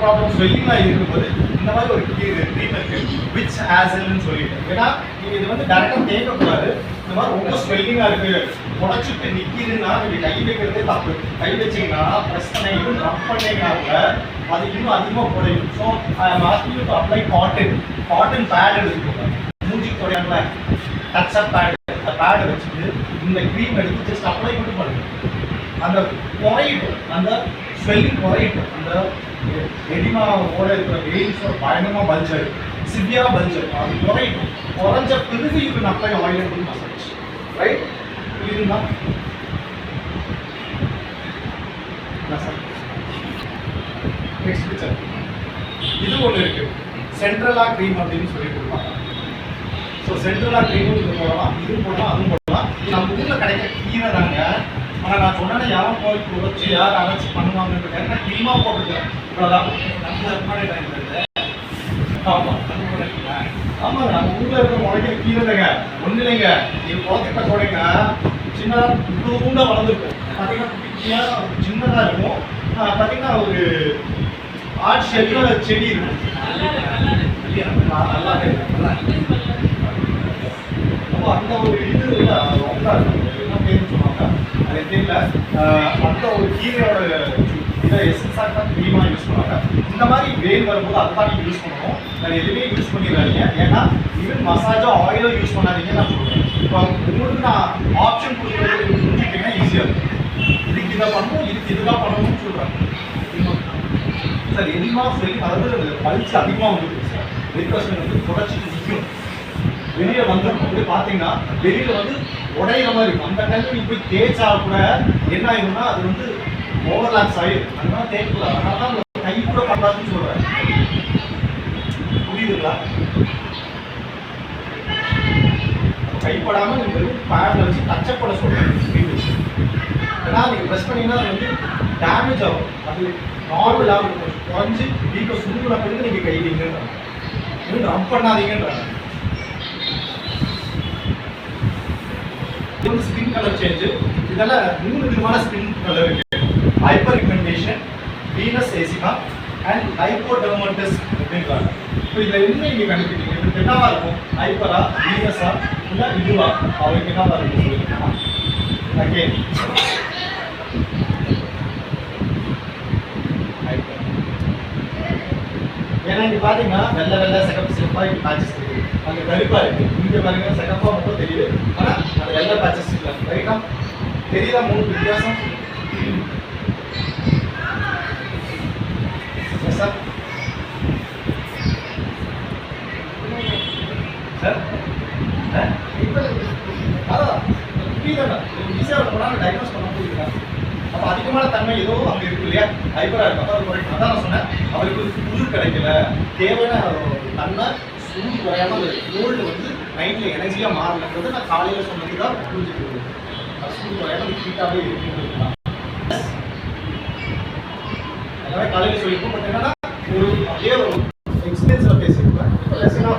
Problem ஸ்வெல்லிங்காக இருக்கும்போது இந்த மாதிரி ஒரு க்ரீம் இருக்கு விச் ஆசில்னு சொல்லிட்டு. ஏன்னா நீங்கள் இது வந்து டேரெக்டாக தேய்க்கக்கூடாது. இந்த மாதிரி ரொம்ப ஸ்வெல்லிங்காக இருக்கு உடச்சிட்டு நிற்கிதுன்னா நீங்கள் கை வைக்கிறதே தப்பு. கை வச்சிங்கன்னா ப்ரெஸ் பண்ண இன்னும் ரப் பண்ணிங்கன்னா அது இன்னும் அதிகமாக குறையும். So I am asking you to apply cotton bad எடுத்துக்கோங்க. மூஞ்சி குறையாம டச் அப் பேட், அந்த பேடை வச்சுட்டு இந்த க்ரீம் எடுத்து ஜஸ்ட் அப்ளை மட்டும் பண்ணுங்க. அந்த குறையிட்டும், அந்த ஸ்வெல்லிங் குறையிட்டும். அந்த எடிமாவோட இருக்கிற வெயின்ஸோட பயங்கரமாக பல்ஜர், சிவியா பல்ஜர், அது குறையிட்டும். குறைஞ்ச பிறகு இது அப்ளை ஆயில் பண்ணி மசாஜ். ரைட்? இதுதான் நெக்ஸ்ட் பிக்சர். இது ஒன்று இருக்கு, சென்ட்ரலா க்ரீம் அப்படின்னு சொல்லி கொடுப்பாங்க. ஸோ சென்ட்ரலா க்ரீமும் இது போடலாம், இது போடலாம், அதுவும் போடலாம். இது நம்ம ஊரில் கிடைக்க கீரை தாங்க. ஆனால் நான் சொன்னேன்னா யாரும் போய் குறைச்சி யார் அரைச்சி பண்ணுவாங்கன்றது ஏன்னா க்ரீமாக போட்டுருக்கேன். இவ்வளோதான். ஆமாம் ஆமாங்க, நம்ம ஊரில் இருக்கிற முளைக்கிற கீரை இல்லைங்க, ஒன்றும் இல்லைங்க. இது குளத்துக்கிட்ட போடுங்க, சின்னதாக இவ்வளோ வளர்ந்துருக்கும். பார்த்தீங்கன்னா குட்டியாக சின்னதாக இருக்கும். பார்த்தீங்கன்னா ஒரு ஆர்ட் ஷேப்பில் செடி இருக்கும். நல்லா அந்த ஒரு இது ரொம்ப என்ன பேருன்னு சொன்னாங்க அது தெரியல. அந்த ஒரு கீரையோட இதை எசன்ஸாக தான் க்ரீமாக யூஸ் பண்ணுவாங்க. இந்த மாதிரி வெயில் வரும்போது அதை தான் நீங்கள் யூஸ் பண்ணணும். நான் எதுவுமே யூஸ் பண்ணிடுறாங்க. ஏன்னா ஈவன் மசாஜோ ஆயிலோ யூஸ் பண்ணாதீங்கன்னு நான் சொல்கிறேன். இப்போ உங்களுக்கு நான் ஆப்ஷன் கொடுக்குறது புரிஞ்சுக்கிட்டீங்கன்னா ஈஸியாக இருக்கும். இதுக்கு இதை பண்ணணும், இதுக்கு இதுதான் பண்ணணும்னு சொல்கிறேன் சார். எதிகமாக சொல்லி அதாவது பல்ஸ் அதிகமாக வந்துருக்கு சார். ரிக்வஸ்ட் வந்து தொடர்ச்சிட்டு நிற்கும். வெளியில் வந்துருக்கும் அப்படி பார்த்தீங்கன்னா வெளியில் வந்து உடையிற மாதிரி இருக்கும். அந்த டைமில் நீங்கள் போய் தேய்ச்சா கூட என்ன ஆகிடும்னா அது வந்து ஓவர்லாக்ஸ் ஆகிடும். அதனால தேய்க்கூடாது. அதனால தான் கை கூட பண்ணாதுன்னு சொல்கிறேன். புரியுதுங்களா? கைப்படாமல் நீங்கள் பேடில் வச்சு டச்சப் பண்ண சொல்கிறேன். ஏன்னா நீங்கள் ப்ரெஸ் பண்ணிங்கன்னா அது வந்து டேமேஜ் ஆகும். அது நார்மலாக இருக்கும். குறைஞ்சி வீட்டை சுருங்கின பிறகு நீங்கள் கை வைங்கன்றாங்க. இன்னும் ரப் பண்ணாதீங்கன்றாங்க. இது வந்து ஸ்கின் கலர் சேஞ்சு. இதெல்லாம் 3 விதமான ஸ்கின் கலர் இருக்கு. ஹைப்பர் பிக்மெண்டேஷன், வீனஸ் ஏசிமா அண்ட் ஹைப்போடெர்மட்டிஸ் அப்படின்றாங்க. இப்போ இதில் என்ன நீங்கள் கண்டுபிடிங்க? இது என்னவா இருக்கும்? ஹைப்பரா, வீனஸா, இல்லை இதுவா? அவருக்கு என்னவா இருக்கும் சொல்லுங்க. ஓகே, ஏன்னா இங்கே பார்த்தீங்கன்னா வெள்ளை வெள்ளை சிகப்பு சிகப்பாக இங்கே பேச்சஸ் தெரியுது. அங்கே கருப்பாக இருக்குது. இங்கே பாருங்க சிகப்பாக மட்டும் தெரியுது. ஆனால் அந்த வெள்ளை பேச்சஸ் இல்லை. ரைட்டா? தெரியுதா 3 வித்தியாசம்? சார் சார் இப்போ அதான் புரியுதாண்ணா? ஈஸியாக போனால் டயக்னோஸ் பண்ண முடியுதுண்ணா. அப்போ அதிகமான தன்மை ஏதோ அங்கே இருக்கு இல்லையா? ஹைப்பராக இருக்கும். அதான் குறைக்கும். அதான் நான் சொன்னேன், அவருக்கு குளிர் கிடைக்கல, தேவையான தன்மை சூடு குறையாமல் அந்த கோல்டு வந்து நைட்டில் எனர்ஜியாக மாறலன்றது நான் காலையில் சொன்னது தான் புரிஞ்சுக்கிறது. அது சூடு குறையாமல் அது ஹீட்டாகவே இருக்குன்றது தான். எல்லாமே காலையில் சொல்லியிருக்கோம். பட் என்னன்னா ஒரு அப்படியே ஒரு எக்ஸ்பீரியன்ஸில் பேசியிருப்பேன். இப்போ லெசனாக